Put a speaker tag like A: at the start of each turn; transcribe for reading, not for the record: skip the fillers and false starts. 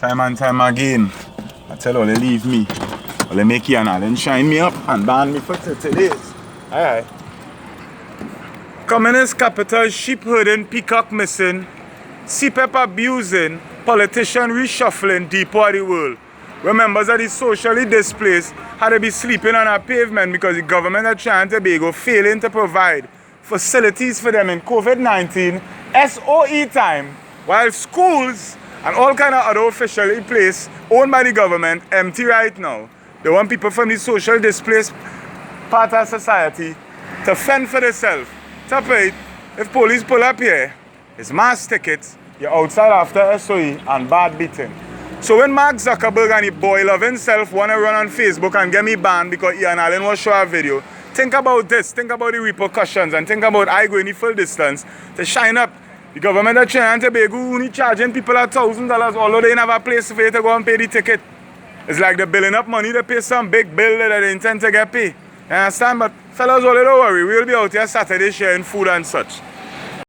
A: Time and time again, I tell all they leave me. Or they make Ian Allen shine me up and ban me for 30 days. Alright. Communist capital, sheep herding, peacock missing, CPEP abusing, politician reshuffling, deep of the world. Where members of the socially displaced had to be sleeping on a pavement because the government of Trinidad failing to provide facilities for them in COVID-19 SOE time, while schools and all kind of other officially place owned by the government empty right now. They want people from the social displaced part of society to fend for themselves. Top it, if police pull up here, it's mass tickets, you're outside after SOE and bad beating. So when Mark Zuckerberg and the boy love himself want to run on Facebook and get me banned because Ian Allen was show a video, think about this, think about the repercussions, and think about I going the full distance to shine up. The government of Trinidad and Tobago only charging people $1,000 although they never have a place for you to go and pay the ticket. It's like they're billing up money to pay some big bill that they intend to get paid. You understand? But fellas, don't worry, we'll be out here Saturday sharing food and such.